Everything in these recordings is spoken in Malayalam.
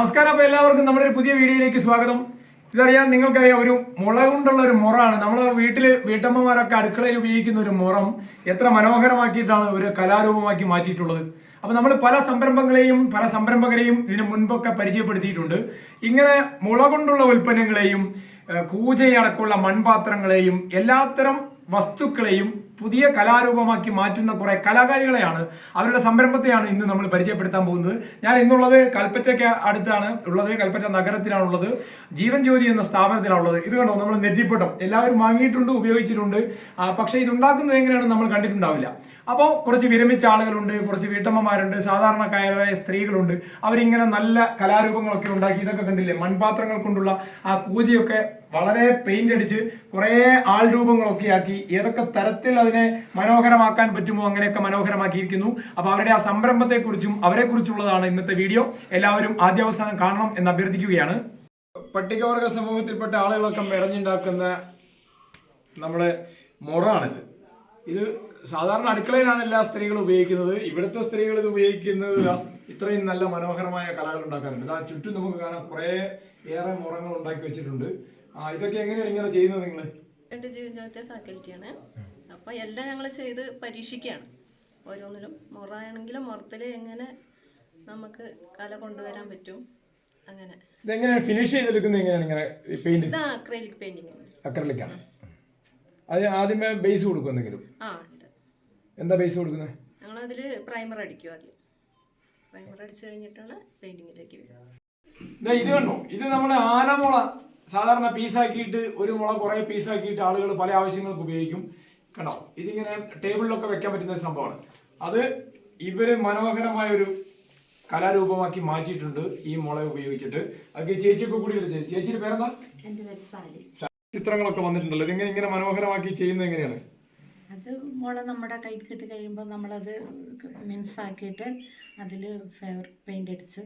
നമസ്കാരം. അപ്പോൾ എല്ലാവർക്കും നമ്മുടെ ഒരു പുതിയ വീഡിയോയിലേക്ക് സ്വാഗതം. ഇതറിയാം, നിങ്ങൾക്കറിയാം, ഒരു മുള കൊണ്ടുള്ള ഒരു മുറാണ്. നമ്മളെ വീട്ടമ്മമാരൊക്കെ അടുക്കളയിൽ ഉപയോഗിക്കുന്ന ഒരു മുറം എത്ര മനോഹരമാക്കിയിട്ടാണ് ഒരു കലാരൂപമാക്കി മാറ്റിയിട്ടുള്ളത്. അപ്പോൾ നമ്മൾ പല സംരംഭകരെയും ഇതിനു മുൻപൊക്കെ പരിചയപ്പെടുത്തിയിട്ടുണ്ട്. ഇങ്ങനെ മുള കൊണ്ടുള്ള ഉൽപ്പന്നങ്ങളെയും കൂജയടക്കമുള്ള മൺപാത്രങ്ങളെയും എല്ലാത്തരം വസ്തുക്കളെയും പുതിയ കലാരൂപമാക്കി മാറ്റുന്ന കുറെ കലാകാരികളെയാണ്, അവരുടെ സംരംഭത്തെയാണ് ഇന്ന് നമ്മൾ പരിചയപ്പെടുത്താൻ പോകുന്നത്. ഞാൻ ഇന്നുള്ളത് കൽപ്പറ്റയ്ക്ക് അടുത്താണ് ഉള്ളത്, കൽപ്പറ്റ നഗരത്തിലാണുള്ളത്. ജീവൻ ജ്യോതി എന്ന സ്ഥാപനത്തിലാണുള്ളത്. ഇത് കണ്ടോ, നമ്മൾ നെറ്റിപ്പട്ടം എല്ലാവരും വാങ്ങിയിട്ടുണ്ട്, ഉപയോഗിച്ചിട്ടുണ്ട്. പക്ഷേ ഇതുണ്ടാക്കുന്നത് എങ്ങനെയാണെന്ന് നമ്മൾ കണ്ടിട്ടുണ്ടാവില്ല. അപ്പോൾ കുറച്ച് വിരമിച്ച ആളുകളുണ്ട്, കുറച്ച് വീട്ടമ്മമാരുണ്ട്, സാധാരണക്കാരായ സ്ത്രീകളുണ്ട്. അവരിങ്ങനെ നല്ല കലാരൂപങ്ങളൊക്കെ ഉണ്ടാക്കി. ഇതൊക്കെ കണ്ടില്ലേ, മൺപാത്രങ്ങൾ കൊണ്ടുള്ള ആ കൂജയൊക്കെ വളരെ പെയിന്റ് അടിച്ച് കുറേ ആൾ രൂപങ്ങളൊക്കെ ആക്കി ഏതൊക്കെ തരത്തിൽ അതിനെ മനോഹരമാക്കാൻ പറ്റുമോ അങ്ങനെയൊക്കെ മനോഹരമാക്കിയിരിക്കുന്നു. അപ്പോൾ അവരുടെ ആ സംരംഭത്തെക്കുറിച്ചും അവരെക്കുറിച്ചുള്ളതാണ് ഇന്നത്തെ വീഡിയോ. എല്ലാവരും ആദ്യാവസാനം കാണണം എന്ന് അഭ്യർത്ഥിക്കുകയാണ്. പട്ടികവർഗ സമൂഹത്തിൽപ്പെട്ട ആളുകളൊക്കെ മെടഞ്ഞുണ്ടാക്കുന്ന നമ്മുടെ മുറാണിത്. ഇത് സാധാരണ അടുക്കളയിലാണ് എല്ലാ സ്ത്രീകളും ഉപയോഗിക്കുന്നത്. ഇവിടുത്തെ സ്ത്രീകൾ ഇത് ഉപയോഗിക്കുന്നത് ഇത്രയും നല്ല മനോഹരമായ കലകൾ ഉണ്ടാക്കാറുണ്ട്. ആ ചുറ്റും നമുക്ക് കാണാം കുറേ ഏറെ മുറങ്ങൾ ഉണ്ടാക്കി വെച്ചിട്ടുണ്ട്. ഇതൊക്കെ എങ്ങനെയാണ് ഇങ്ങനെ ചെയ്യുന്നത് നിങ്ങൾ? എൻ്റെ ജീവൻ ജ്യോതി ഫാക്കൽറ്റിയാണ്. അപ്പോൾ എല്ലാം ഞങ്ങൾ ചെയ്ത് പരീക്ഷിക്കുകയാണ്. ഓരോന്നിലും മുറാണെങ്കിലും മുറത്തിൽ എങ്ങനെ നമുക്ക് കല കൊണ്ടുവരാൻ പറ്റും. അങ്ങനെ ഇതെങ്ങനെയാണ് ഫിനിഷ് ചെയ്തെടുക്കുന്നത്? എങ്ങനെയാണ് ഇങ്ങനെ പെയിന്റ്? ഇത് അക്രലിക് പെയിന്റിംഗ്. അക്രലിക്കാണ്. അത് ആദ്യമേ ബേസ് കൊടുക്കും എന്തെങ്കിലും? ഉണ്ട്. എന്താ ബേസ് കൊടുക്കുന്നത്? ഞങ്ങളതിൽ പ്രൈമർ അടിക്കും. ആദ്യം പ്രൈമർ അടിച്ചു കഴിഞ്ഞിട്ടാണ് പെയിന്റിങ്ങിലേക്ക് വരിക. ഇത് കണ്ടോ, ഇത് നമ്മുടെ ആനമുള സാധാരണ പീസാക്കിയിട്ട് ഒരു മുള കുറേ പീസാക്കിയിട്ട് ആളുകൾ പല ആവശ്യങ്ങൾക്ക് ഉപയോഗിക്കും. കണ്ടോ, ഇതിങ്ങനെ ടേബിളിലൊക്കെ വെക്കാൻ പറ്റുന്ന ഒരു സംഭവമാണ്. അത് ഇവര് മനോഹരമായ ഒരു കലാരൂപമാക്കി മാറ്റിയിട്ടുണ്ട് ഈ മുള ഉപയോഗിച്ചിട്ട്. അതൊക്കെ ചേച്ചിയൊക്കെ കൂടി എടുത്തത്. ചേച്ചിയുടെ പേരെന്താ? ചിത്രങ്ങളൊക്കെ വന്നിട്ടുണ്ടല്ലോ. ഇതിങ്ങനെ ഇങ്ങനെ മനോഹരമാക്കി ചെയ്യുന്നത് എങ്ങനെയാണ്? അത് മുള നമ്മുടെ കൈ കിട്ടി കഴിയുമ്പോൾ നമ്മളത് മിൻസാക്കിയിട്ട് അതിൽ ഫെയർ പെയിൻ്റ് അടിച്ച്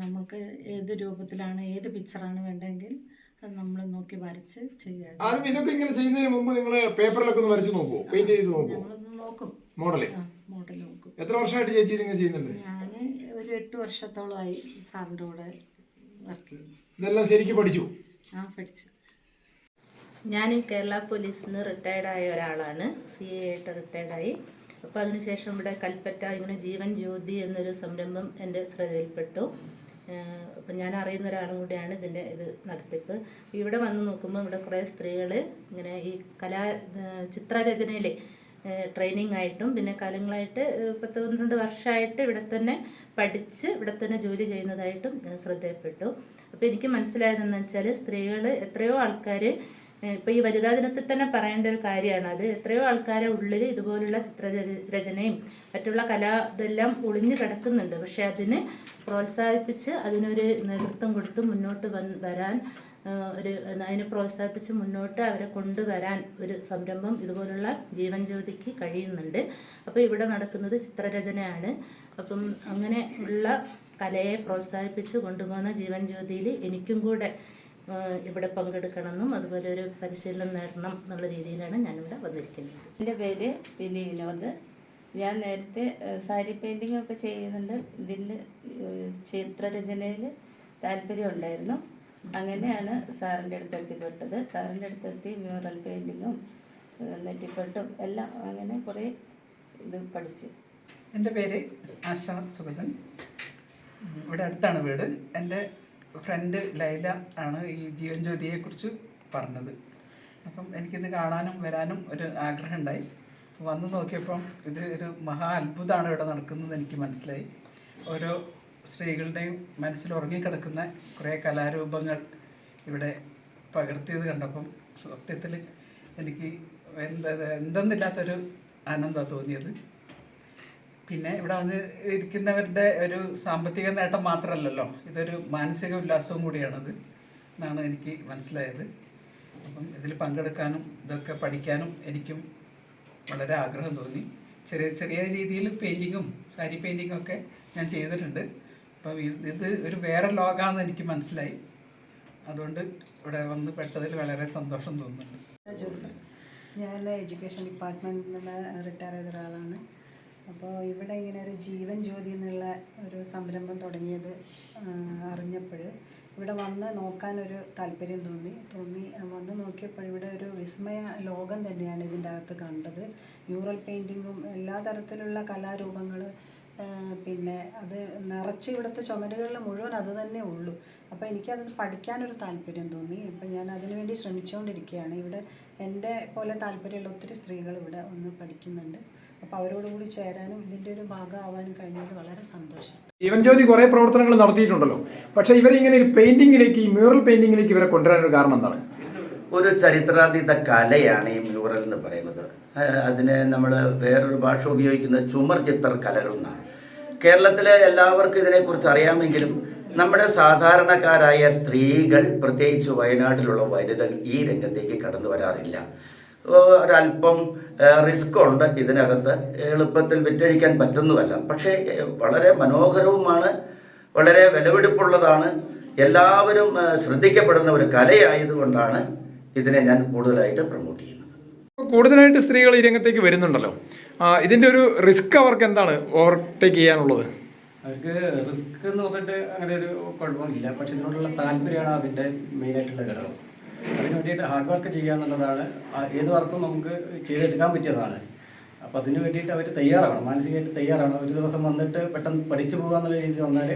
നമുക്ക് ഏത് രൂപത്തിലാണ് ഏത് പിക്ചറാണ് വേണ്ടതെങ്കിൽ അത് നമ്മൾ നോക്കി വരച്ച് ചെയ്യുക. ആദ്യം ഇതൊക്കെ ഇങ്ങനെ ചെയ്യുന്നതിന് മുമ്പ് നിങ്ങൾ പേപ്പറിലൊക്കെ ഒന്ന് വരച്ച് നോക്കുമോ? പെയിന്റ് ചെയ്ത് നോക്കുമോ? നമ്മളൊന്ന് നോക്കും. മോഡൽ നോക്കും. എത്ര വർഷമായിട്ട് ചേച്ചി ഇതിങ്ങനെ ചെയ്യുന്നുണ്ട്? ഞാൻ ഒരു 8 വർഷത്തോളമായി സാറിൻ്റെ കൂടെ വർക്ക് ചെയ്യുന്നു. ഇതെല്ലാം ശരിക്കും പഠിച്ചു? പഠിച്ചു. ഞാൻ കേരള പോലീസിൽ നിന്ന് റിട്ടയർഡായ ഒരാളാണ്. CA ആയിട്ട് റിട്ടയർഡായി. അപ്പോൾ അതിനുശേഷം ഇവിടെ കൽപ്പറ്റ ഇങ്ങനെ ജീവൻ ജ്യോതി എന്നൊരു സംരംഭം എൻ്റെ ശ്രദ്ധയിൽപ്പെട്ടു. അപ്പം ഞാൻ അറിയുന്ന ഒരാളും കൂടിയാണ് ഇതിൻ്റെ നടത്തിപ്പ്. ഇവിടെ വന്ന് നോക്കുമ്പോൾ ഇവിടെ കുറേ സ്ത്രീകൾ ഇങ്ങനെ ഈ ചിത്രരചനയിൽ ട്രെയിനിങ് ആയിട്ടും പിന്നെ കാലങ്ങളായിട്ട് 10-12 വർഷമായിട്ട് ഇവിടെ തന്നെ പഠിച്ച് ഇവിടെ തന്നെ ജോലി ചെയ്യുന്നതായിട്ടും ശ്രദ്ധയിൽപ്പെട്ടു. അപ്പോൾ എനിക്ക് മനസ്സിലായതെന്ന് വെച്ചാൽ സ്ത്രീകൾ എത്രയോ ആൾക്കാർ ഇപ്പോൾ ഈ വനിതാ ദിനത്തിൽ തന്നെ പറയേണ്ട ഒരു കാര്യമാണ്. അത് എത്രയോ ആൾക്കാരെ ഉള്ളിൽ ഇതുപോലുള്ള ചിത്രരചനയും മറ്റുള്ള ഇതെല്ലാം ഒളിഞ്ഞു കിടക്കുന്നുണ്ട്. പക്ഷെ അതിനെ പ്രോത്സാഹിപ്പിച്ച് അതിനൊരു നേതൃത്വം കൊടുത്ത് മുന്നോട്ട് വരാൻ അതിനെ പ്രോത്സാഹിപ്പിച്ച് മുന്നോട്ട് അവരെ കൊണ്ടുവരാൻ ഒരു സംരംഭം ഇതുപോലുള്ള ജീവൻ ജ്യോതിക്ക് കഴിയുന്നുണ്ട്. അപ്പോൾ ഇവിടെ നടക്കുന്നത് ചിത്രരചനയാണ്. അപ്പം അങ്ങനെ ഉള്ള കലയെ പ്രോത്സാഹിപ്പിച്ച് കൊണ്ടുപോകുന്ന ജീവൻ ജ്യോതിയിൽ എനിക്കും കൂടെ ഇവിടെ പങ്കെടുക്കണമെന്നും അതുപോലെ ഒരു പരിശീലനം നേടണം എന്നുള്ള രീതിയിലാണ് ഞാനിവിടെ വന്നിരിക്കുന്നത്. എൻ്റെ പേര് പിനി വിനോദ്. ഞാൻ നേരത്തെ സാരി പെയിൻറ്റിംഗ് ഒക്കെ ചെയ്യുന്നുണ്ട്. ഇതിൽ ചിത്രരചനയിൽ താല്പര്യം ഉണ്ടായിരുന്നു. അങ്ങനെയാണ് സാറിൻ്റെ അടുത്ത് എത്തിപ്പെട്ടത്. സാറിൻ്റെ അടുത്തെത്തി മ്യൂറൽ പെയിൻറ്റിങ്ങും നെറ്റിപ്പട്ടും എല്ലാം അങ്ങനെ കുറേ ഇത് പഠിച്ചു. എൻ്റെ പേര് ആശാ സുഗതൻ. ഇവിടെ അടുത്താണ് വീട്. എൻ്റെ ഫ്രണ്ട് ലൈല ആണ് ഈ ജീവൻ ജ്യോതിയെക്കുറിച്ച് പറഞ്ഞത്. അപ്പം എനിക്കിത് കാണാനും വരാനും ഒരു ആഗ്രഹം ഉണ്ടായി. വന്ന് നോക്കിയപ്പം ഇത് ഒരു മഹാ അത്ഭുതമാണ് ഇവിടെ നടക്കുന്നത് എനിക്ക് മനസ്സിലായി. ഓരോ സ്ത്രീകളുടെയും മനസ്സിൽ ഉറങ്ങിക്കിടക്കുന്ന കുറേ കലാരൂപങ്ങൾ പകർത്തിയത് കണ്ടപ്പം സത്യത്തിൽ എനിക്ക് എന്തെന്നില്ലാത്തൊരു ആനന്ദമാണ് തോന്നിയത്. പിന്നെ ഇവിടെ വന്ന് ഇരിക്കുന്നവരുടെ ഒരു സാമ്പത്തിക നേട്ടം മാത്രമല്ലല്ലോ, ഇതൊരു മാനസിക ഉല്ലാസവും കൂടിയാണത് എന്നാണ് എനിക്ക് മനസ്സിലായത്. അപ്പം ഇതിൽ പങ്കെടുക്കാനും ഇതൊക്കെ പഠിക്കാനും എനിക്കും വളരെ ആഗ്രഹം തോന്നി. ചെറിയ ചെറിയ രീതിയിൽ പെയിൻറ്റിങ്ങും സാരി പെയിൻറ്റിങ്ങും ഒക്കെ ഞാൻ ചെയ്തിട്ടുണ്ട്. അപ്പം ഇത് ഒരു വേറെ ലോകമാണെന്ന് എനിക്ക് മനസ്സിലായി. അതുകൊണ്ട് ഇവിടെ വന്ന് പെട്ടതിൽ വളരെ സന്തോഷം തോന്നുന്നുണ്ട്. ഞാൻ എഡ്യൂക്കേഷൻ ഡിപ്പാർട്ട്മെൻറ്റിൽ നിന്ന് റിട്ടയർ ചെയ്ത ഒരാളാണ്. അപ്പോൾ ഇവിടെ ഇങ്ങനെ ഒരു ജീവൻ ജ്യോതി എന്നുള്ള ഒരു സംരംഭം തുടങ്ങിയത് അറിഞ്ഞപ്പോൾ ഇവിടെ വന്ന് നോക്കാനൊരു താല്പര്യം തോന്നി വന്ന് നോക്കിയപ്പോൾ ഇവിടെ ഒരു വിസ്മയ ലോകം തന്നെയാണ് ഇതിൻ്റെ അകത്ത് കണ്ടത്. മ്യൂറൽ പെയിൻറ്റിങ്ങും എല്ലാ തരത്തിലുള്ള കലാരൂപങ്ങൾ, പിന്നെ അത് നിറച്ച് ഇവിടുത്തെ ചുമരുകളിൽ മുഴുവൻ അത് തന്നെ ഉള്ളൂ. അപ്പോൾ എനിക്കത് പഠിക്കാനൊരു താല്പര്യം തോന്നി. അപ്പോൾ ഞാൻ അതിനുവേണ്ടി ശ്രമിച്ചുകൊണ്ടിരിക്കുകയാണ്. ഇവിടെ എൻ്റെ പോലെ താല്പര്യമുള്ള ഒത്തിരി സ്ത്രീകൾ ഇവിടെ വന്ന് പഠിക്കുന്നുണ്ട്. അപ്പോൾ അവരോടുകൂടി ചേരാനും ഇതിൻ്റെ ഒരു ഭാഗമാവാനും കഴിഞ്ഞതിൽ വളരെ സന്തോഷം. ജീവൻ ജ്യോതി കുറേ പ്രവർത്തനങ്ങൾ നടത്തിയിട്ടുണ്ടല്ലോ, പക്ഷേ ഇവരിങ്ങനെ ഒരു പെയിന്റിങ്ങിലേക്ക്, ഈ മ്യൂറൽ പെയിന്റിങ്ങിലേക്ക് ഇവരെ കൊണ്ടുവരാനൊരു കാരണം എന്താണ്? ഒരു ചരിത്രാതീത കലയാണ് ഈ മ്യൂറൽ എന്ന് പറയുന്നത്. അതിന് നമ്മൾ വേറൊരു ഭാഷ ഉപയോഗിക്കുന്നത് ചുമർ ചിത്ര കലകൾ എന്നാണ്. കേരളത്തിലെ എല്ലാവർക്കും ഇതിനെക്കുറിച്ച് അറിയാമെങ്കിലും നമ്മുടെ സാധാരണക്കാരായ സ്ത്രീകൾ, പ്രത്യേകിച്ച് വയനാട്ടിലുള്ള വനിതകൾ ഈ രംഗത്തേക്ക് കടന്നു വരാറില്ല. ഒരല്പം റിസ്ക് ഉണ്ട് ഇതിനകത്ത്. എളുപ്പത്തിൽ വിറ്റഴിക്കാൻ പറ്റുന്നതല്ല. പക്ഷേ വളരെ മനോഹരവുമാണ്, വളരെ വിലപിടിപ്പുള്ളതാണ്. എല്ലാവരും ശ്രദ്ധിക്കപ്പെടുന്ന ഒരു കലയായതുകൊണ്ടാണ് ഇതിനെ ഞാൻ കൂടുതലായിട്ട് പ്രൊമോട്ട് ചെയ്യുന്നത്. കൂടുതലായിട്ട് സ്ത്രീകൾ ഈ രംഗത്തേക്ക് വരുന്നുണ്ടല്ലോ, ഇതിൻ്റെ ഒരു റിസ്ക് അവർക്ക് എന്താണ് ഓവർടേക്ക് ചെയ്യാനുള്ളത്? അവർക്ക് റിസ്ക് എന്ന് പറഞ്ഞിട്ട് അങ്ങനെ ഒരു കുഴപ്പമില്ല. പക്ഷെ ഇതിനോടുള്ള താല്പര്യമാണ് അതിൻ്റെ മെയിനായിട്ടുള്ള ഘടകം. അതിന് വേണ്ടിയിട്ട് ഹാർഡ് വർക്ക് ചെയ്യുക എന്നുള്ളതാണ്. ഏത് വർക്കും നമുക്ക് ചെയ്തെടുക്കാൻ പറ്റിയതാണ്. അപ്പോൾ അതിന് വേണ്ടിയിട്ട് അവർ തയ്യാറാവണം, മാനസികമായിട്ട് തയ്യാറാവണം. ഒരു ദിവസം വന്നിട്ട് പെട്ടെന്ന് പഠിച്ചു പോകുക എന്നുള്ള രീതിയിൽ വന്നാൽ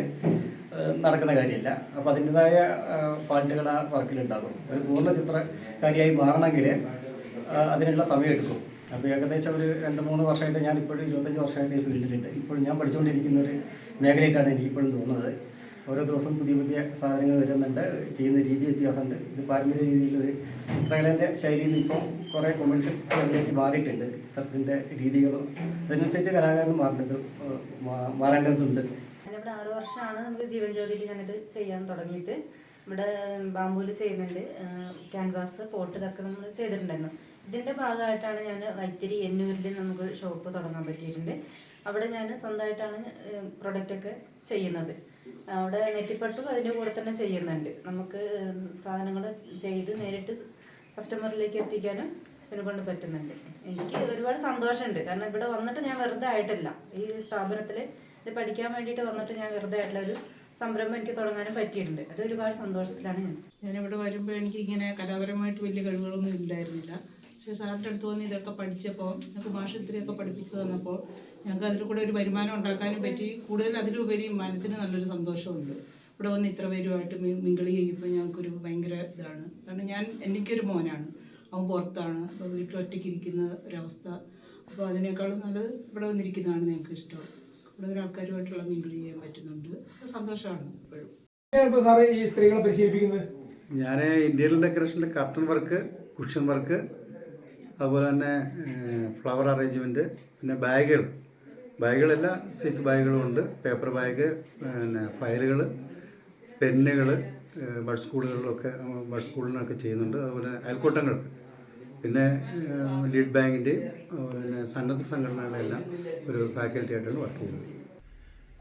നടക്കുന്ന കാര്യമില്ല. അപ്പോൾ അതിൻ്റെതായ ഫാൾട്ടുകൾ ആ വർക്കിലുണ്ടാകും. ഒരു പൂർണ്ണ ചിത്രകാരിയായി മാറണമെങ്കിൽ അതിനുള്ള സമയം എടുക്കും. അപ്പോൾ ഏകദേശം ഒരു 2-3 വർഷമായിട്ട്, ഞാനിപ്പോഴും 25 വർഷമായിട്ട് ഈ ഫീൽഡിലുണ്ട്. ഇപ്പോഴും ഞാൻ പഠിച്ചുകൊണ്ടിരിക്കുന്ന ഒരു മേഖലയായിട്ടാണ് എനിക്കിപ്പോഴും തോന്നുന്നത്. ഓരോ ദിവസം പുതിയ പുതിയ സാധനങ്ങൾ വരുന്നുണ്ട്, ചെയ്യുന്ന രീതി വ്യത്യാസമുണ്ട്. ഇത് പാരമ്പര്യ രീതിയിലൊരു ചിത്രകലേൻ്റെ ശൈലിയിൽ നിന്ന് ഇപ്പോൾ കുറേ കൊമേഴ്സ്യലിലേക്ക് മാറിയിട്ടുണ്ട്. ചിത്രത്തിൻ്റെ രീതികളും അതിനനുസരിച്ച് കലാകാരൻ മാറേണ്ടതുണ്ട്. ഞാനിവിടെ 6 വർഷമാണ് നമുക്ക് ജീവൻ ജ്യോതിയിൽ ഞാനിത് ചെയ്യാൻ തുടങ്ങിയിട്ട്. ഇവിടെ ബാമ്പൂല് ചെയ്യുന്നുണ്ട്, ക്യാൻവാസ്, പോട്ട്, ഇതൊക്കെ നമ്മൾ ചെയ്തിട്ടുണ്ടായിരുന്നു. ഇതിൻ്റെ ഭാഗമായിട്ടാണ് ഞാൻ വൈത്തിരി എന്നൂരിൽ നമുക്ക് ഷോപ്പ് തുടങ്ങാൻ പറ്റിയിട്ടുണ്ട്. അവിടെ ഞാൻ സ്വന്തമായിട്ടാണ് പ്രൊഡക്റ്റൊക്കെ ചെയ്യുന്നത്. അവിടെ നെറ്റിപ്പട്ടും അതിൻ്റെ കൂടെ തന്നെ ചെയ്യുന്നുണ്ട്. നമുക്ക് സാധനങ്ങൾ ചെയ്ത് നേരിട്ട് കസ്റ്റമറിലേക്ക് എത്തിക്കാനും ഇതിനെ കൊണ്ട് പറ്റുന്നുണ്ട്. എനിക്ക് ഒരുപാട് സന്തോഷമുണ്ട്. കാരണം ഇവിടെ വന്നിട്ട് ഞാൻ വെറുതെ ആയിട്ടില്ല. ഈ സ്ഥാപനത്തിൽ ഇത് പഠിക്കാൻ വേണ്ടിയിട്ട് വന്നിട്ട് ഞാൻ വെറുതെ ആയിട്ടുള്ള ഒരു സംരംഭം എനിക്ക് തുടങ്ങാനും പറ്റിയിട്ടുണ്ട്. അത് ഒരുപാട് സന്തോഷത്തിലാണ് ഞാനിവിടെ വരുമ്പോൾ എനിക്ക് ഇങ്ങനെ കലാപരമായിട്ട് വലിയ കഴിവുകളൊന്നും ഇല്ലായിരുന്നില്ല. പക്ഷേ സാറിൻ്റെ അടുത്ത് വന്ന് ഇതൊക്കെ പഠിച്ചപ്പോൾ, ഞങ്ങൾക്ക് മാഷത്തിരിയൊക്കെ പഠിപ്പിച്ചു തന്നപ്പോൾ ഞങ്ങൾക്ക് അതിൽ കൂടെ ഒരു വരുമാനം ഉണ്ടാക്കാനും പറ്റി. കൂടുതൽ അതിലുപരി മനസ്സിന് നല്ലൊരു സന്തോഷമുണ്ട്. ഇവിടെ വന്ന് ഇത്ര പേരുമായിട്ട് മിങ്കിൾ ചെയ്യുമ്പോൾ ഞങ്ങൾക്കൊരു ഭയങ്കര ഇതാണ്. കാരണം എനിക്കൊരു മോനാണ്, അവൻ പുറത്താണ്. അപ്പോൾ വീട്ടിൽ ഒറ്റയ്ക്ക് ഇരിക്കുന്ന ഒരവസ്ഥ. അപ്പോൾ അതിനേക്കാളും നല്ലത് ഇവിടെ വന്നിരിക്കുന്നതാണ് ഞങ്ങൾക്ക് ഇഷ്ടം. ഇവിടെ ഒരു ആൾക്കാരുമായിട്ടുള്ള മിങ്കിൾ ചെയ്യാൻ പറ്റുന്നുണ്ട്. സന്തോഷമാണ് ഇപ്പോഴും. ഇപ്പോൾ സാറ് ഈ സ്ത്രീകളെ പരിശീലിപ്പിക്കുന്നത്? ഞാൻ ഇന്ത്യൻ ഡെക്കറേഷൻ്റെ കർട്ടൻ വർക്ക്, കുഷൻ വർക്ക്, അതുപോലെ തന്നെ ഫ്ലവർ അറേഞ്ച്മെൻറ്റ്, പിന്നെ ബാഗുകളെല്ലാം സൈസ് ബാഗുകളും ഉണ്ട്. പേപ്പർ ബാഗ്, പിന്നെ ഫയലുകൾ, പെന്നുകൾ, ബഡ് സ്കൂളുകളിലൊക്കെ ബഡ് സ്കൂളിനൊക്കെ ചെയ്യുന്നുണ്ട്. അതുപോലെ അയൽക്കൂട്ടങ്ങൾക്ക്, പിന്നെ ലീഡ് ബാങ്കിൻ്റെയും പിന്നെ സന്നദ്ധ സംഘടനകളെല്ലാം ഒരു ഫാക്കൽറ്റി ആയിട്ടാണ് വർക്ക് ചെയ്യുന്നത്.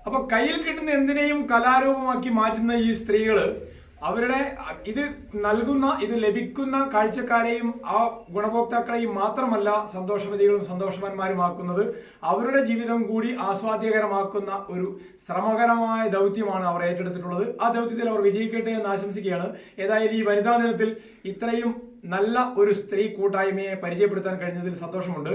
അപ്പോൾ കയ്യിൽ കിട്ടുന്ന എന്തിനേയും കലാരൂപമാക്കി മാറ്റുന്ന ഈ സ്ത്രീകൾ അവരുടെ ഇത് നൽകുന്ന, ഇത് ലഭിക്കുന്ന കാഴ്ചക്കാരെയും ആ ഗുണഭോക്താക്കളെയും മാത്രമല്ല സന്തോഷവതികളും സന്തോഷവാന്മാരുമാക്കുന്നത്, അവരുടെ ജീവിതം കൂടി ആസ്വാദ്യകരമാക്കുന്ന ഒരു ശ്രമകരമായ ദൗത്യമാണ് അവർ ഏറ്റെടുത്തിട്ടുള്ളത്. ആ ദൗത്യത്തിൽ അവർ വിജയിക്കട്ടെ എന്ന് ആശംസിക്കുകയാണ്. ഏതായാലും ഈ വനിതാ ദിനത്തിൽ ഇത്രയും നല്ല ഒരു സ്ത്രീ കൂട്ടായ്മയെ പരിചയപ്പെടുത്താൻ കഴിഞ്ഞതിൽ സന്തോഷമുണ്ട്.